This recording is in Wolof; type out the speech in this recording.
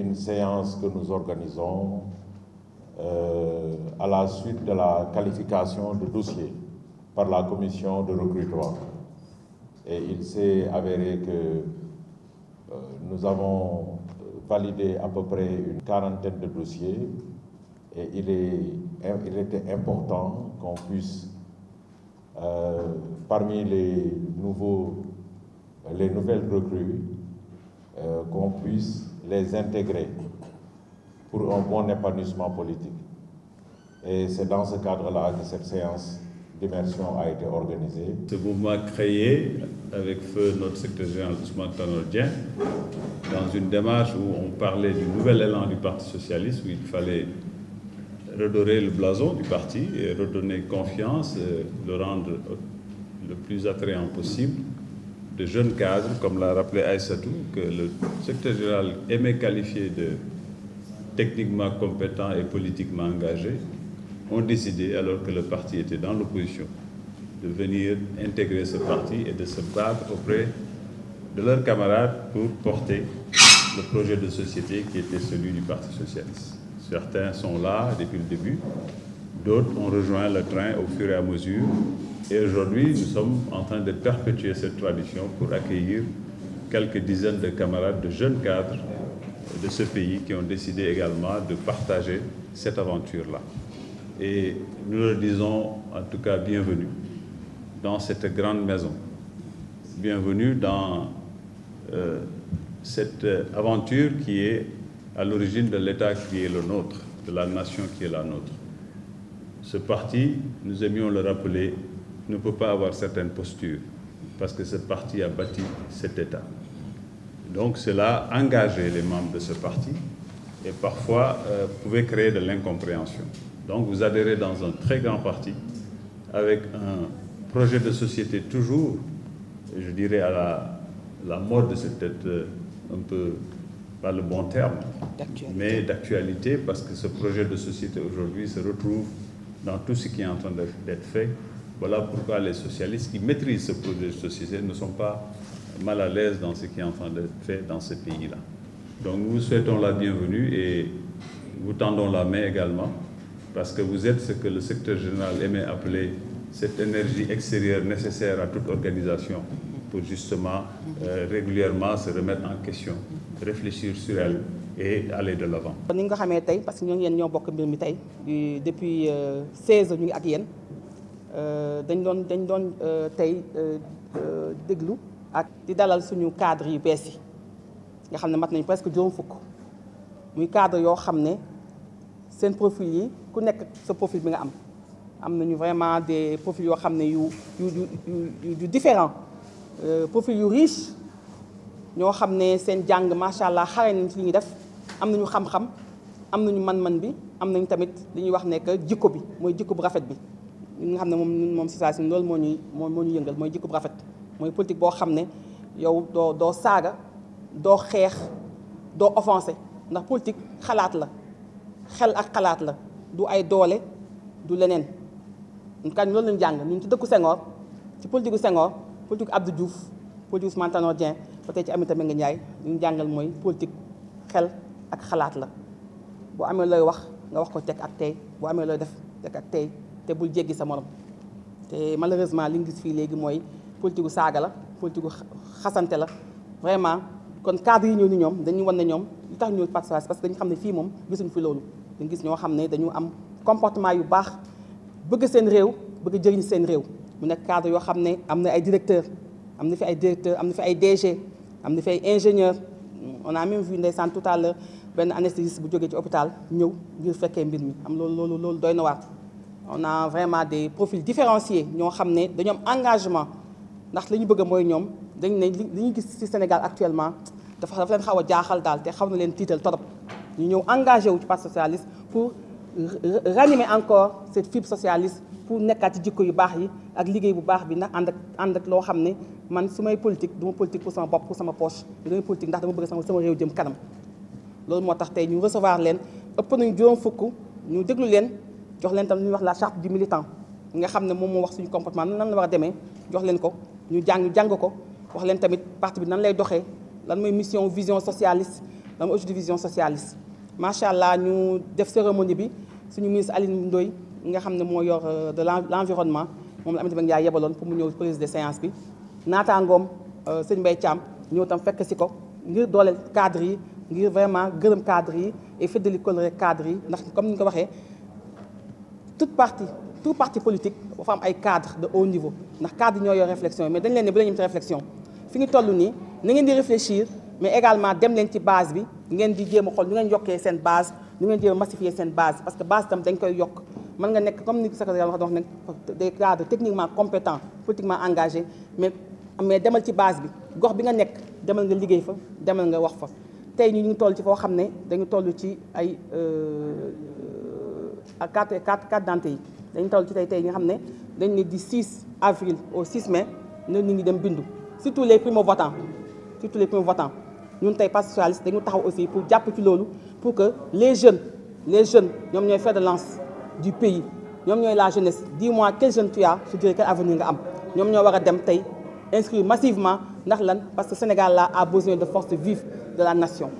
Une séance que nous organisons à la suite de la qualification de dossier par la commission de recrutement. Et il s'est avéré que nous avons validé à peu près une quarantaine de dossiers et il était important qu'on puisse, parmi les nouvelles recrues, qu'on puisse les intégrer pour un bon épanouissement politique. Et c'est dans ce cadre-là que cette séance d'immersion a été organisée. Ce mouvement créé avec feu notre secrétaire général Ousmane Tanor Dieng dans une démarche où on parlait du nouvel élan du Parti socialiste, où il fallait redorer le blason du parti et redonner confiance, le rendre le plus attrayant possible. De jeunes cadres, comme l'a rappelé Aïssatou, que le secrétaire général aimait qualifier de techniquement compétents et politiquement engagés, ont décidé, alors que le parti était dans l'opposition, de venir intégrer ce parti et de se battre auprès de leurs camarades pour porter le projet de société qui était celui du Parti socialiste. Certains sont là depuis le début, d'autres ont rejoint le train au fur et à mesure. Et aujourd'hui, nous sommes en train de perpétuer cette tradition pour accueillir quelques dizaines de camarades, de jeunes cadres de ce pays qui ont décidé également de partager cette aventure-là. Et nous leur disons en tout cas bienvenue dans cette grande maison. Bienvenue dans cette aventure qui est à l'origine de l'État qui est le nôtre, de la nation qui est la nôtre. Ce parti, nous aimions le rappeler, ne peut pas avoir certaines postures parce que ce parti a bâti cet État. Donc cela a engagé les membres de ce parti et parfois pouvait créer de l'incompréhension. Donc vous adhérez dans un très grand parti avec un projet de société toujours, je dirais à la mode, c'est peut-être un peu pas le bon terme, mais d'actualité parce que ce projet de société aujourd'hui se retrouve dans tout ce qui est en train d'être fait. Voilà pourquoi les socialistes qui maîtrisent ce projet de société ne sont pas mal à l'aise dans ce qui est en train d'être fait dans ce pays-là. Donc nous vous souhaitons la bienvenue et vous tendons la main également parce que vous êtes ce que le secrétaire général aimait appeler cette énergie extérieure nécessaire à toute organisation pour justement régulièrement se remettre en question, réfléchir sur elle et aller de l'avant. Ni nga xamee tey parce que ñoo bokk mbir mi tey depuis 16 ñu ngi ak yéen dañ doon tey déglu ak di dalal suñu cadre yu bees yi nga xam ne mat nañu presque juróom fukk muy cadre yoo xam ne seen profil yi ku nekk sa profil bi nga am nañu vraiment des profils yoo xam ne yu différents profil yu riche ñoo xam ne seen jàng macha allah xare nañ ci li ñuy def am nañu xam-xam am nañu man-man bi am nañu tamit li ñuy wax ne que jikko bi mooy jikko bu rafet bi ñi nga xam ne moom situation loolu moo ñu yëngal mooy jikko bu rafet mooy politique boo xam ne yow doo saaga doo xeex doo offensé ndax politique xalaat la xel ak xalaat la du ay doole du leneen kan loolu lañu jàng ñun ci dëkku Senghor ci politique gu Senghor politique Abdou Diouf politique Ousmane Tanor Dieng ba tey ci Aminata Mbengue Ndiaye li ñu jàngal mooy politique xel ak xalaat la boo amee looy wax nga wax ko teg ak tey boo amee looy def teg ak tey te bul jéggi sa morom te malheureusement li ñu gis fii léegi mooy politique gu saaga la politique gu xasante la vraiment kon cadre yi ñëw ni ñoom dañuy wan ne ñoom li tax ñëw Parti socialiste parce que dañu xam ne fii moom gisuñu fi loolu dañu gis ñoo xam ne dañu am comportement yu baax bëgg seen réew bëgg jëriñ seen réew mu nekk cadre yoo xam ne am na ay directeur am na fi ay directeur am na fi ay DG am na fi ay ingénieur on a même vu ndeysaan tout à l'heure benn anesthésiste bu jógee ci hôpital ñëw ngir fekkee mbir mi am loolu doy na waar on a vraiment des profils différenciés ñoo xam ne dañoo am engagement ndax li ñu bëgg mooy ñoom dañ ne li ñu gis ci Sénégal actuellement dafa leen xaw a jaaxal daal te xaw na leen tiital torop ñu ñëw engagé wu ci Parti socialiste pour ranimer encore cette fibre socialiste pour nekkaat ci jikko yu baax yi ak liggéey bu baax bi ndax ànd ak loo xam ne man su may politique du ma politique pour sama bopp pour sama poche damay politique ndax dama bëgg sama réew jëm kanam loolu moo tax tey ñu recevoir leen ëpp nañu juróom fukk ñu déglu leen jox leen tam lu ñuy wax la charte du militant nga xam ne moom moo wax suñu comportement nan la war a demee jox leen ko ñu jàng ko wax leen tamit parti bi nan lay doxee lan mooy mission vision socialiste dama autre division socialiste macha allah ñu def cérémonie bi suñu ministre Aline Ndoye nga xam ne moo yor de l'environnement moom la Aminata Mbengue Ndiaye yebaloon pour mu ñëw présider séance bi naataangoom sëñ Mbaye Thiam ñëw tam fekk si ko ngir dooleel cadre yi ngir vraiment gërëm cadre yi et feddali kóllëre cadre yi ndax comme ni ñu ko waxee tout parti politique dafa am ay cadre de haut niveau ndax cadre ñoo yor réflexion mais dañ leen ne bu leen ñu ci réflexion fi ñu toll nii na ngeen di réfléchir mais également dem leen ci base bi ngeen di jéem a xool ñu ngeen yokkee seen base ñu ngeen jéem a massifier seen base parce que base tam dañ koy yokk mën nga nekk comme ni secrétaire wax ne des cadres techniquement compétents politiquement engagés mais demal ci base bi gox bi nga nekk demal nga liggéey fa demal nga wax fa tey ñu ngi toll ci foo xam ne dañu toll ci ay carte d'identité yi dañu toll ci tey nga xam ne dañ ne du 6 avril au 6 mai na nit ñi dem bindu surtout les primo-votants ñun tey Parti socialiste dañu taxaw aussi pour jàpp ci loolu pour que les jeunes ñoom ñooy fer de lance du pays ñoom ñooy la jeunesse dis-moi quel jeune tu as je dirais quel avenir nga am ñoom ñoo war a dem tey inscrire massivement ndax lan parce que Sénégal là a besoin de forces vives de la nation